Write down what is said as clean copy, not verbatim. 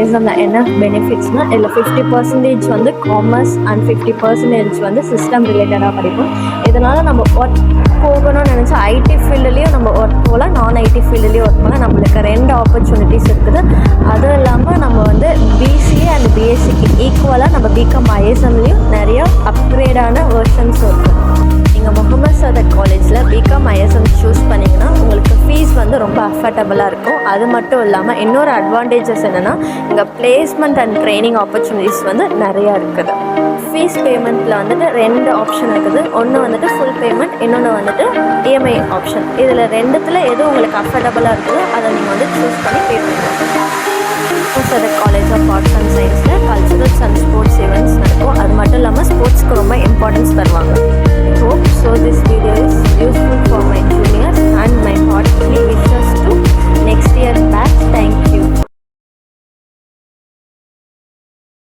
ஐஎஸ்எம்ல என்ன பெனிஃபிட்ஸ்னால் இதில் 50% வந்து காமர்ஸ் அண்ட் 50% வந்து சிஸ்டம் ரிலேட்டடாக படிப்போம். இதனால் நம்ம ஒர்க் போகணும்னு நினச்சா ஐடி ஃபீல்டுலேயும் நம்ம ஒர்க் போகலாம், நான் ஐடி ஃபீல்டுலேயும் ஒர்க் போகலாம். நம்மளுக்கு 2 ஆப்பர்ச்சுனிட்டிஸ் இருக்குது. அதுவும் இல்லாமல் நம்ம வந்து பிசிஏ அண்ட் பிஎஸ்சிக்கு ஈக்குவலாக நம்ம பிகாம் ஐஎஸ்எம்லேயும் நிறைய அப்கிரேடான வெர்ஷன்ஸ் இருக்குது. நீங்கள் முகமது சதக் காலேஜில் பிகாம் ஐஎஸ்எம் சூஸ் பண்ணிங்கன்னா உங்களுக்கு ஃபீஸ் வந்து ரொம்ப அஃபர்டபுளாக இருக்கும். அது மட்டும் இல்லாமல் இன்னொரு அட்வான்டேஜஸ் என்னென்னா இங்கே பிளேஸ்மெண்ட் அண்ட் ட்ரைனிங் ஆப்பர்ச்சுனிட்டிஸ் வந்து நிறையா இருக்குது. ஃபீஸ் பேமெண்ட்டில் வந்துட்டு 2 ஆப்ஷன் இருக்குது. ஒன்று வந்துட்டு ஃபுல் பேமெண்ட், இன்னொன்று வந்துட்டு இஎம்ஐ ஆப்ஷன். இதில் 2த்தில் எது உங்களுக்கு அஃபர்டபுளாக இருக்குதோ அதை நீங்கள் வந்து சூஸ் பண்ணி பே பண்ணலாம். Sadak college of arts and சயின்ஸில் கல்ச்சுரல்ஸ் அண்ட் ஸ்போர்ட்ஸ் ஈவெண்ட்ஸ் நடக்கும். அது மட்டும் இல்லாமல் ஸ்போர்ட்ஸ்க்கு ரொம்ப இம்பார்ட்டன்ஸ் தருவாங்க.